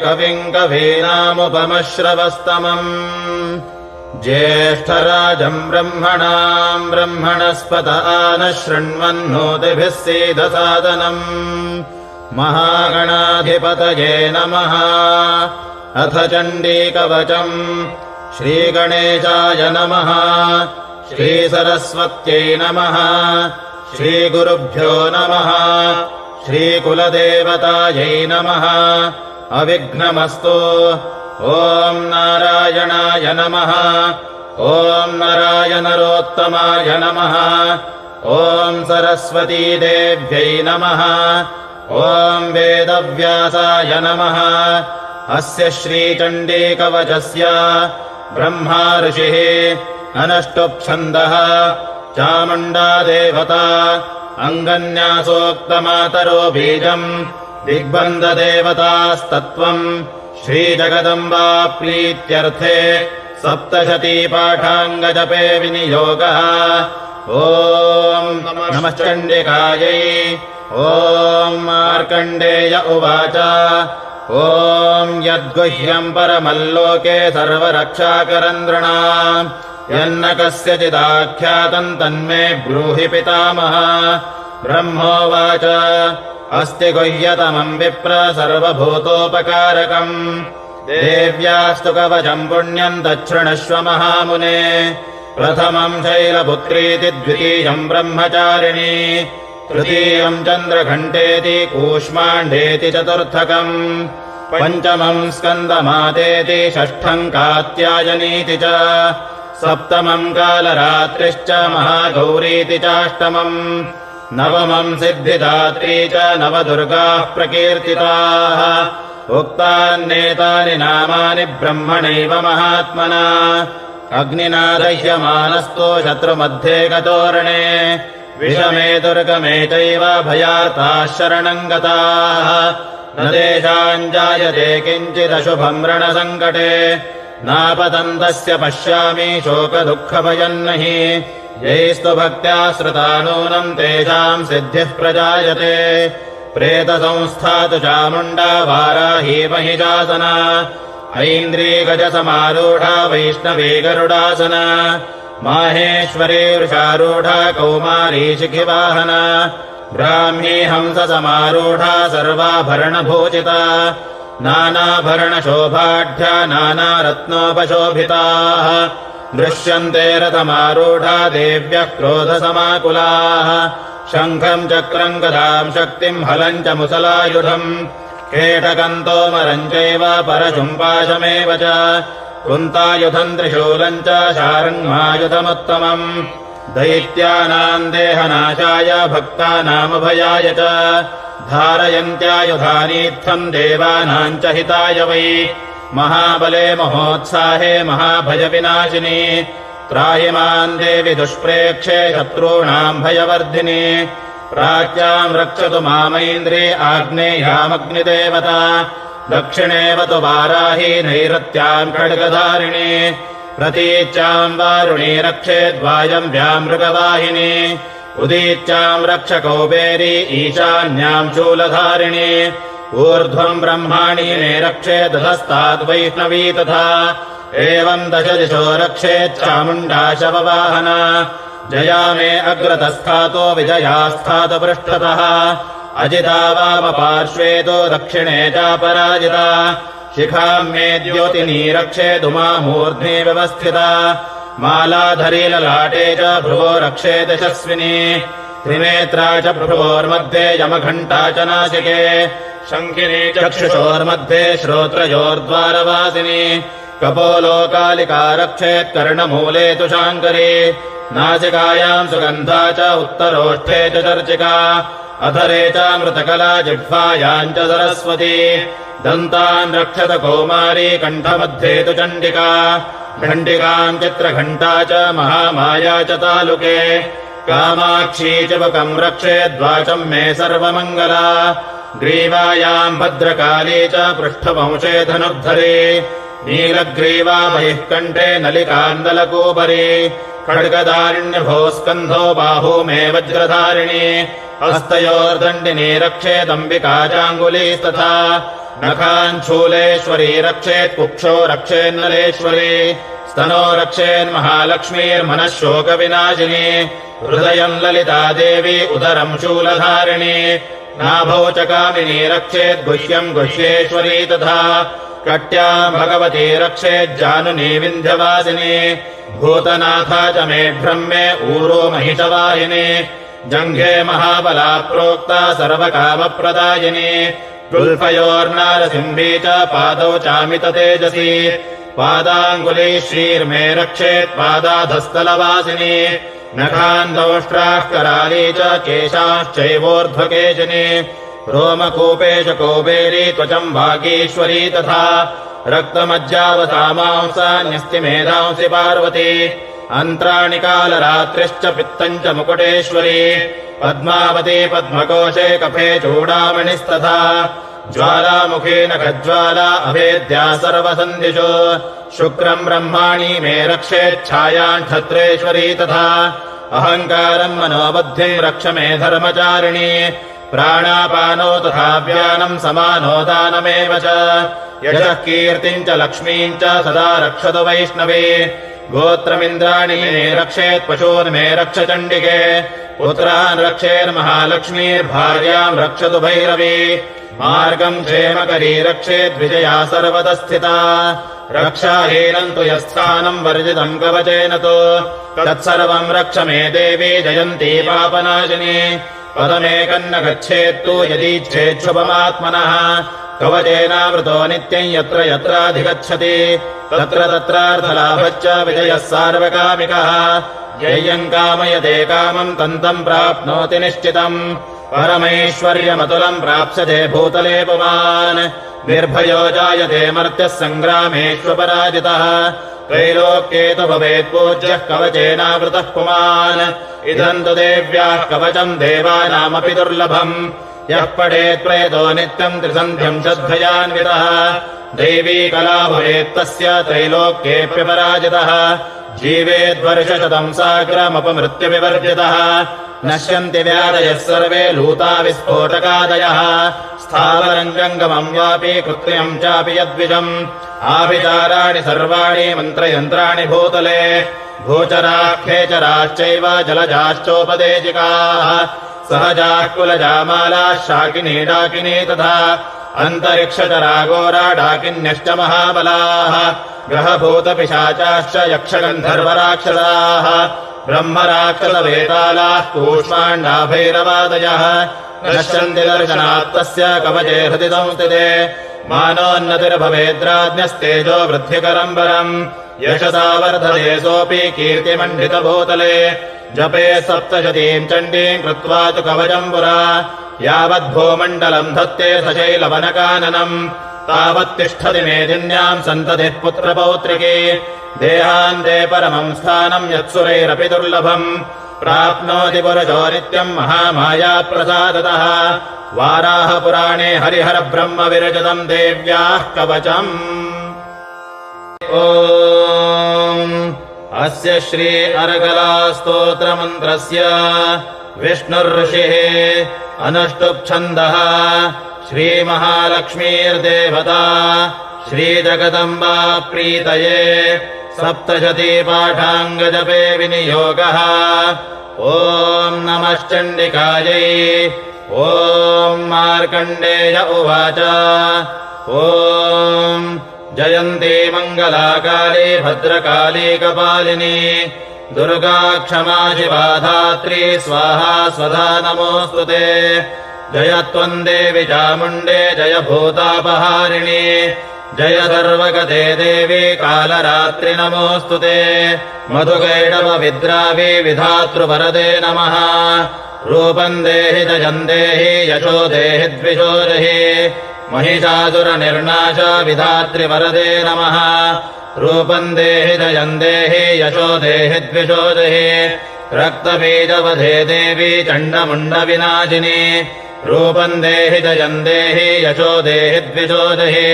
कविम् कवीनामुपमश्रवस्तमम् ज्येष्ठराजम् ब्रह्मणाम् ब्रह्मणस्पत नः शृण्वन्नोतिभिः सीदसादनम् महागणाधिपतये नमः। अथ चण्डीकवचम्। श्रीगणेशाय नमः। श्रीसरस्वत्यै नमः। श्रीगुरुभ्यो नमः। श्रीकुलदेवतायै नमः। अविघ्नमस्तु। ॐ नारायणाय नमः। ॐ नारायणरोत्तमाय नमः। ॐ सरस्वतीदेव्यै नमः। ॐ वेदव्यासाय नमः। अस्य श्रीचण्डीकवचस्य ब्रह्मा ऋषिः अनष्टुप्छन्दः चामुण्डा देवता अङ्गन्यासोक्तमातरो बीजम् दिग्बन्धदेवतास्तत्त्वम् श्रीजगदम्बाप्रीत्यर्थे सप्तशतीपाठाङ्गजपे विनियोगः। ॐ नमः चण्डिकायै। ॐ मार्कण्डेय उवाच ॐ यद्गुह्यम् परमल्लोके सर्वरक्षाकरम् नृणाम् यन्न कस्यचिदाख्यातम् तन्मे ब्रूहि पितामह। ब्रह्मोवाच अस्ति गुह्यतमम् विप्र सर्वभूतोपकारकम् देव्यास्तु कवचम् पुण्यम् तच्छृणुष्व महामुने। प्रथमम् शैलपुत्रीति द्वितीयम् ब्रह्मचारिणी तृतीयम् चन्द्रघण्टेति कूष्माण्डेति चतुर्थकम् पञ्चमम् स्कन्दमातेति षष्ठम् कात्यायनीति च सप्तमम् कालरात्रिश्च महागौरीति चाष्टमम् नवमम् सिद्धिदात्री च नवदुर्गाः प्रकीर्तिताः। उक्तान्नेतानि नामानि ब्रह्मणैव महात्मना अग्निना दह्यमानस्तो शत्रुमध्ये गतोरणे विषमे दुर्गमे चैव भयार्ताः शरणम् गताः न तेषाम् जायते किञ्चिदशुभम् रणसङ्कटे नापतन्तस्य पश्यामि शोकदुःखभयम् नहि यैस्तु भक्त्या श्रुता नूनम् तेषाम् सिद्धिः प्रजायते। प्रेतसंस्था तु चामुण्डा वाराही महिषासना ऐन्द्रीगजसमारूढा वैष्णवी गरुडासना माहेश्वरी वृषारूढा कौमारी शिखिवाहना ब्राह्मी हंससमारूढा सर्वाभरणभूषिता नानाभरणशोभाढ्या नानारत्नोपशोभिताः दृश्यन्ते रथमारूढा देव्यः क्रोधसमाकुलाः शङ्खम् चक्रम् गदाम् शक्तिम् हलम् च मुसलायुधम् केटकम् तोमरम् चैव परशुम्पाशमेव च कुन्तायुधम् त्रिशूलम् च शार्ङ्मायुधमुत्तमम् दैत्यानाम् देहनाशाय भक्तानामभयाय च धारयन्त्यायुधानीत्थम् देवानाम् च हिताय वै महाबले महोत्साहे महाभयविनाशिनी त्राहि माम् देवि दुष्प्रेक्षे शत्रूणाम् भयवर्धिनी प्राच्याम् रक्षतु मामैन्द्री आग्नेयामग्निदेवता दक्षिणेव तु वाराही नैऋत्याम् खड्गधारिणी प्रतीच्याम् वारुणी रक्षेद्वायम् व्यामृगवाहिनी उदीच्याम् रक्ष कौबेरी ईशान्याम् शूलधारिणी ऊर्ध्वम् ब्रह्माणि मे रक्षेदधस्ताद्वैष्णवी तथा एवम् दश दिशो रक्षेच्चामुण्डा शववाहना जया मे अग्रतस्थातो विजयास्थातु पृष्ठतः अजिता वामपार्श्वे तु दक्षिणे चापराजिता शिखाम् मे द्योतिनी रक्षेदुमामूर्ध्नि व्यवस्थिता मालाधरी ललाटे च भ्रुवो रक्षे यशस्विनी त्रिनेत्रा च भ्रुवोर्मध्ये यमघण्टा च नासिके शङ्खिनी चक्षुषोर्मध्ये श्रोत्रयोर्द्वारवासिनी कपोलोकालिका रक्षेत्कर्णमूले तु शाङ्करी नासिकायाम् सुगन्धा च उत्तरोष्ठे च चर्चिका अधरे च मृतकला जिह्वायाम् च सरस्वती दन्तान् रक्षत कौमारी कण्ठमध्ये तु चण्डिका घण्टिकाम् चित्रघण्टा च महामाया च तालुके कामाक्षी च वकम् रक्षेद्वाचम् मे सर्वमङ्गला ग्रीवायाम् भद्रकाली च पृष्ठवंशे धनुर्धरे नीलग्रीवा बहिः कण्ठे नलिकान्दलकूपरी खड्गदारिण्यभो स्कन्धो बाहू मे वज्रधारिणी हस्तयोर्दण्डिनी रक्षेदम्बिका चाङ्गुलीस्तथा नखाञ्छूलेश्वरी रक्षेत् कुक्षो रक्षेन्नलेश्वरी स्तनो रक्षेन्महालक्ष्मीर्मनः शोकविनाशिनी हृदयम् ललिता देवी उदरम् शूलधारिणी नाभौ च कामिनी रक्षेत् गुह्यम् गुह्येश्वरी तथा कट्याम् भगवती रक्षेज्जानुनी विन्ध्यवासिनी भूतनाथा च मेढ्रम् मे ऊरो महिषवाहिनी जङ्घे महाबला प्रोक्ता सर्वकामप्रदायिनी गुल्फयोर्नारसिंही च पादौ चामिततेजसी पादाङ्गुली श्रीर्मे रक्षेत् पादाधस्थलवासिनी नखान्दौष्ट्राः कराली च केशाश्चैवोर्ध्वकेशिनी रोमकूपेश कौबेरी त्वचम् भागीश्वरी तथा रक्तमज्जावसामांसान्यस्तिमेधांसि पार्वती अन्त्राणि कालरात्रिश्च पित्तम् च मुकुटेश्वरी पद्मावती पद्मकोशे कफे चूडामणिस्तथा ज्वालामुखी नखज्वाला अभेद्या सर्वसन्धिषु शुक्रम् ब्रह्माणि मे रक्षेच्छायाम् क्षत्रेश्वरी तथा अहङ्कारम् मनोबुद्धिम् रक्ष मे धर्मचारिणी प्राणापानो तथा व्यानम् समानो दानमेव च यशः कीर्तिम् च लक्ष्मीम् च सदा रक्षतु वैष्णवी गोत्रमिन्द्राणि मे रक्षेत् पशून् मे रक्ष चण्डिके पुत्रान् रक्षेर्महालक्ष्मीर्भार्याम् रक्षतु भैरवी मार्गम् क्षेमकरी रक्षेद्विजया सर्वतः स्थिता रक्षाहीनम् तु यत्स्थानम् वर्जितम् कवचेन तु तत्सर्वम् रक्ष मे देवी जयन्ती पापनाशिनी पदमेकन्न गच्छेत्तु यदीच्छेच्छुभमात्मनः कवचेनावृतो नित्यम् यत्र यत्राधिगच्छति तत्र तत्रार्थलाभश्च विजयः सार्वकामिकः ययम् कामयते कामम् तन्तम् प्राप्नोति निश्चितम् परमैश्वर्यमतुलम् प्राप्स्यते भूतले पुमान् निर्भयो जायते मर्त्यः सङ्ग्रामेष्वपराजितः त्रैलोक्ये तु भवेत् पूज्यः कवचेनावृतः पुमान् इदम् तु देव्याः कवचम् देवानामपि दुर्लभम् यः पठेत् प्रेतो नित्यम् त्रिसन्ध्यम् श्रद्धयान्वितः दैवी कला भवेत्तस्य त्रैलोक्येऽप्यपराजितः जीवेद्वर्षशतम् साग्रमपमृत्युविवर्जितः नश्यन्ति व्याधयः सर्वे लूता विस्फोटकादयः स्थावरम् जङ्गमम् वापि कृत्रिमम् चापि यद्विजम् आभिचाराणि सर्वाणि मन्त्रयन्त्राणि भूतले भूचराः खेचराश्चैव जलजाश्चोपदेशिकाः सहजाः कुलजामालाः शाकिनी डाकिनी तथा अन्तरिक्षचरागोरा डाकिन्यश्च महाबलाः ग्रहभूतपिशाचाश्च यक्षगन्धर्वराक्षसाः ब्रह्मराक्षसवेतालाः कूष्माण्डाभैरवादयः नश्यन्ति दर्शनात्तस्य कवचे हृदि संस्थिते मानोन्नतिर्भवेद्राज्ञस्तेजो वृद्धिकरम् वरम् यशसा वर्धते सोऽपि कीर्तिमण्डितभूतले जपे सप्तशतीम् चण्डीम् कृत्वा तु कवचम् पुरा यावद्भूमण्डलम् धत्ते सशैलवनकाननम् तावत्तिष्ठति मेदिन्याम् सन्ततिः पुत्रपौत्रिकी देहान्ते परमम् स्थानम् यत्सुरैरपि दुर्लभम् प्राप्नोति पुरुषो नित्यम् महामायाप्रसादतः वाराहपुराणे हरिहरब्रह्मविरचितम् देव्याः कवचम् ॐ अस्य श्री अर्गलास्तोत्रमन्त्रस्य विष्णुर्षिः अनुष्टुप्छन्दः श्रीमहालक्ष्मीर्देवता श्रीजगदम्बा प्रीतये सप्तशती पाठाङ्गजपे विनियोगः ॐ नमश्चण्डिकायै ॐ मार्कण्डेय उवाच ॐ जयन्ती मङ्गलाकाली भद्रकाली कपालिनी दुर्गा क्षमा शिवा धात्री स्वाहा स्वधा नमोऽस्तु ते जय त्वम् देवि चामुण्डे जय भूतापहारिणी जय सर्वगते देवी कालरात्रि नमोऽस्तु ते मधुकैटभविद्रावी विधातृवरदे नमः रूपम् देहि जयम् देहि यशो देहि द्विषो देहि महिषासुरनिर्नाश विधातृवरदे नमः रूपम् देहि जयम् देहि यशो देहि द्विषो देहि रक्तबीजवधे देवी चण्डमुण्डविनाशिनी रूपम् देहि जयम् देहि यशो देहि द्विषो देहि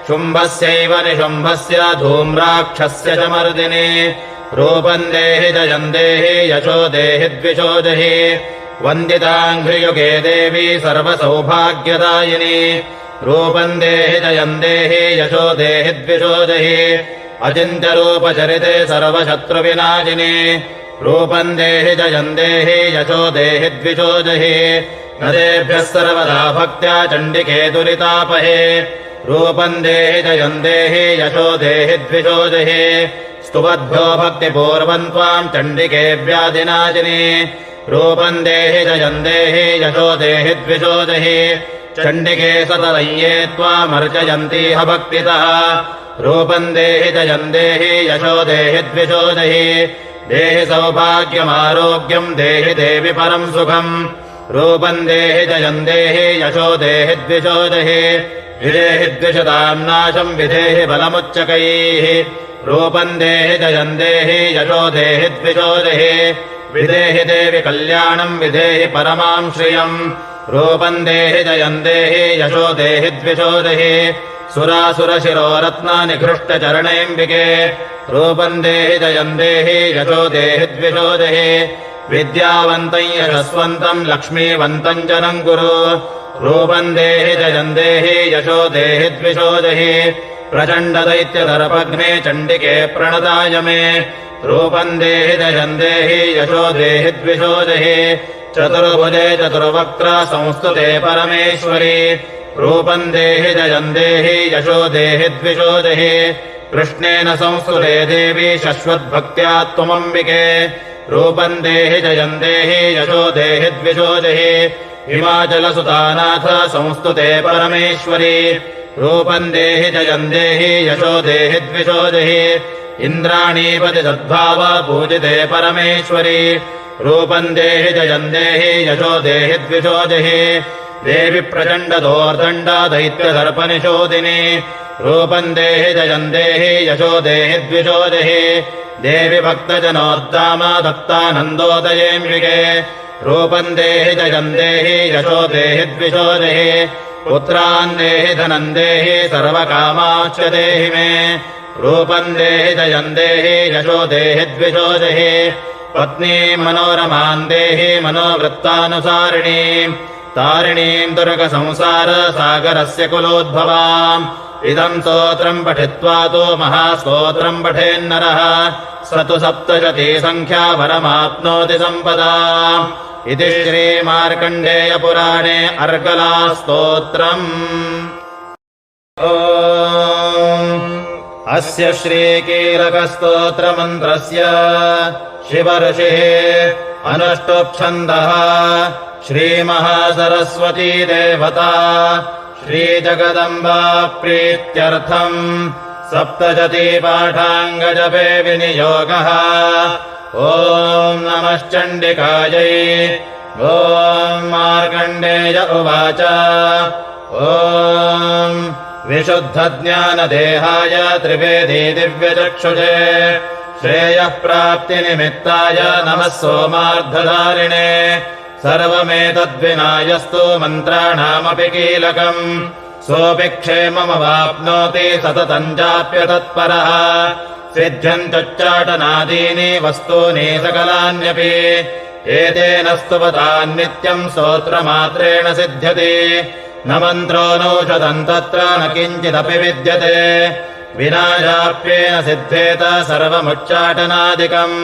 शुम्भस्यैव निशुम्भस्य धूम्राक्षस्य च मर्दिनि रूपम् देहि जयम् देहि यशो देहि द्विषो देहि वन्दिताङ्घ्रियुगे देवी सर्वसौभाग्यदायिनी रूपम् देहि जयम् देहि यशो देहि द्विषो जहि अचिन्त्यरूपचरिते सर्वशत्रुविनाशिने रूपम् देहि जयम् देहि यशो देहि द्विषो जहि नदेभ्यः सर्वदा भक्त्या चण्डिके दुरितापहे रूपम् देहि जयम् देहि यशो देहि द्विषो जहि स्तुवद्भ्यो भक्तिपूर्वम् त्वाम् चण्डिके व्याधिनाशिने रूपम् देहि जयम् देहि यशो देहि द्विषो जहि चण्डिके सततये त्वामर्चयन्तीह भक्तितः रूपम् देहि जयम् देहि यशो देहि द्विषो जहि देहि सौभाग्यमारोग्यम् देहि देवि परम् सुखम् रूपम् देहि जयम् देहि यशो देहि द्विषो जहि विदेहि द्विषताम् नाशम् विधेहि बलमुच्चकैः रूपम् देहि जयम् देहि यशो देहि द्विषो जहि विदेहि देवि कल्याणम् विधेहि परमाम् श्रियम् रूपम् देहि जयम् देहि यशो देहि द्विषो जहि सुरासुरशिरोरत्नानिघृष्टचरणेऽम्बिके रूपम् देहि जयम् देहि यशो देहि द्विषो जहि विद्यावन्तम् यशस्वन्तम् लक्ष्मीवन्तम् जनम् कुरु रूपम् देहि जयम् देहि यशो देहि द्विषो जहि प्रचण्डदैत्यदर्पघ्ने चण्डिके प्रणताय मे रूपम् देहि जयम् देहि यशो देहि द्विषो जहि चतुर्भुजे चतुर्वक्त्र संस्तुते परमेश्वरी रूपम् देहि जयम् देहि यशो देहि द्विषो जहि कृष्णेन संस्तुते देवी शश्वद्भक्त्या त्वमम्बिके रूपम् देहि जयम् देहि यशो देहि द्विषो जहि हिमाचलसुतानाथ संस्तुते परमेश्वरी रूपम् देहि जयम् देहि यशो देहि द्विषो जहि इन्द्राणीपति सद्भाव पूजिते परमेश्वरी रूपम् देहि जयम् देहि यशो देहि द्विषो जहि देवि प्रचण्डदोर्दण्ड दैत्यदर्पनिशोदिनी रूपम् देहि जयम् देहि यशो देहि द्विषो जहि देवि भक्तजनोद्दाम दत्तानन्दोदयेऽम्बिके रूपम् देहि जयम् देहि यशो देहि द्विषो जहि पुत्रान् देहि धनम् देहि सर्वकामाश्च देहि मे रूपम् देहि जयम् देहि यशो देहि द्विषो जहि पत्नीम् मनोरमाम् देहि मनोवृत्तानुसारिणीम् तारिणीम् दुर्गसंसारसागरस्य कुलोद्भवाम् इदम् स्तोत्रम् पठित्वा तु महास्तोत्रम् पठेन्नरः स तु सप्तशती संख्या वरमाप्नोति सम्पदाम् इति श्रीमार्कण्डेयपुराणे अर्गलास्तोत्रम् अस्य श्रीकीलकस्तोत्रमन्त्रस्य शिवऋषिः अनुष्टुप्छन्दः श्रीमहासरस्वती देवता श्रीजगदम्बा प्रीत्यर्थम् सप्तशती पाठाङ्गजपे विनियोगः ॐ नमश्चण्डिकायै ॐ मार्कण्डेय उवाच ॐ विशुद्धज्ञानदेहाय त्रिवेदी दिव्यचक्षुषे श्रेयः प्राप्तिनिमित्ताय नमः सोमार्धधारिणे सर्वमेतद्विनायस्तु मन्त्राणामपि कीलकम् सोऽपि क्षेममवाप्नोति सततम् चाप्यतत्परः सिद्ध्यन्तुच्चाटनादीनि वस्तूनि सकलान्यपि एतेन स्तुवतान् नित्यम् स्तोत्रमात्रेण सिद्ध्यति न मन्त्रो नौषधम् तत्र न किञ्चिदपि विद्यते विनाशाप्येन सिद्धेत सर्वमुच्चाटनादिकम्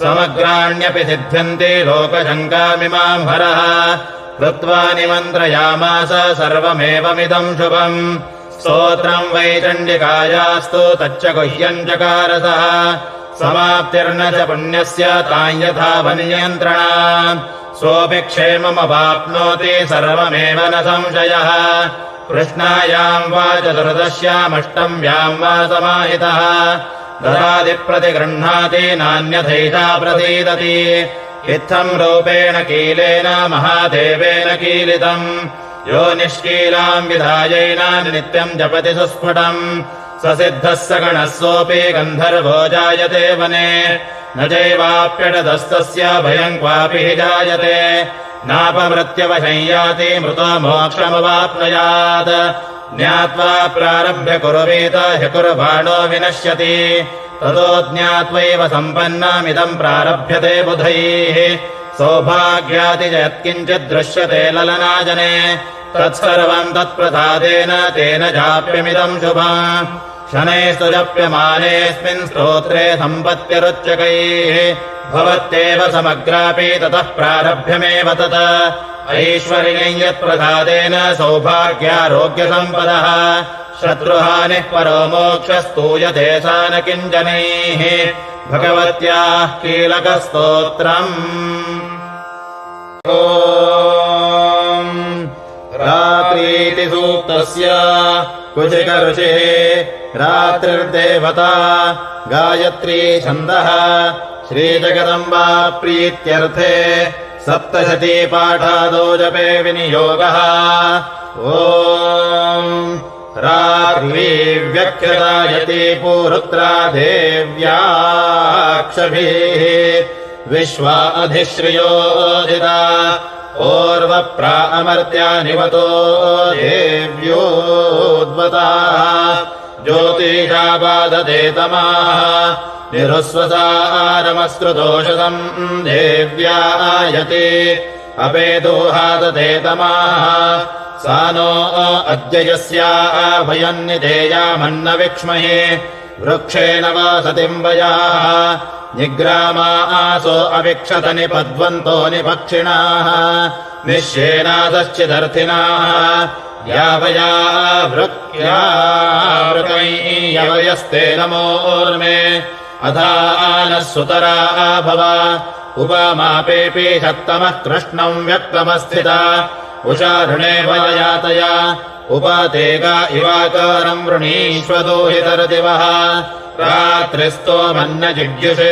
समग्राण्यपि सिद्ध्यन्ति लोकशङ्कामिमाम् हरः कृत्वा निमन्त्रयामास सर्वमेवमिदम् शुभम् स्तोत्रम् वै चण्डिकायास्तु तच्च गुह्यम् चकारसः समाप्तिर्न च पुण्यस्य ताम् यथा वन्यन्त्रणा सोऽपि क्षेममवाप्नोति सर्वमेव न संशयः कृष्णायाम् वा चतुर्दश्यामष्टम्याम् वा समाहितः ददादिप्रतिगृह्णाति नान्यथैषा प्रसीदति इत्थम् रूपेण कीलेन महादेवेन कीलितम् यो निष्कीलाम् विधायैन नित्यम् जपति सुस्फुटम् स सिद्धः स गणः सोऽपि गन्धर्वो जायते वने न चैवाप्यटदस्तस्य भयम् क्वापि हि जायते नापमृत्यवशम् याति मृतो मोक्षमवाप्नुयात् ज्ञात्वा प्रारभ्य कुर्वीत ह्यकुर्बाणो विनश्यति ततो ज्ञात्वैव सम्पन्नमिदम् प्रारभ्यते बुधैः सौभाग्याति च यत्किञ्चित् दृश्यते ललनाजने तत्सर्वम् तत्प्रसादेन तेन जाप्यमिदम् शुभम् शनैस्तु जप्यमानेऽस्मिन् स्तोत्रे सम्पत्तिरुच्यकैः भवत्येव समग्रापि ततः प्रारभ्यमेव तत ऐश्वर्यम् यत्प्रसादेन सौभाग्यारोग्यसम्पदः शत्रुहानिः परो मोक्षस्तूयते सा न किञ्चनैः भगवत्याः कीलकस्तोत्रम् ॐ रात्रीति सूक्तस्य कुशिक ऋषिः रात्रिर्देवता गायत्री छन्दः श्रीजगदम्बा प्रीत्यर्थे सप्तशती पाठादो जपे विनियोगः ॐ रात्रि व्यख्यतायति पूरुत्रा देव्याक्षभिः विश्वा अधिश्रियोदिता पूर्वप्रा अमर्त्या निवतो देव्योद्वताः ज्योतिषा बाधते तमाः निरुस्वसारमस्कृदोषधम् देव्यायति अपेदोहादते तमाः सा नो अद्य यस्या भयन्निधेयामन्न विक्ष्महे वृक्षेण वासतिम् वयाः निग्रामा आसो अविक्षत निपद्वन्तो निपक्षिणाः निश्येनादश्चिदर्थिनाः यावया वृक्यावयस्ते नमोर्मे अधानः सुतरा भव उपमापेऽपि शक्तमः कृष्णम् व्यक्तमस्थिता उषारुणे वयातया उपातेगा इवाकारम् वृणीष्वदो हि तरदिवः रात्रिस्तोमन्न जिज्ञुषे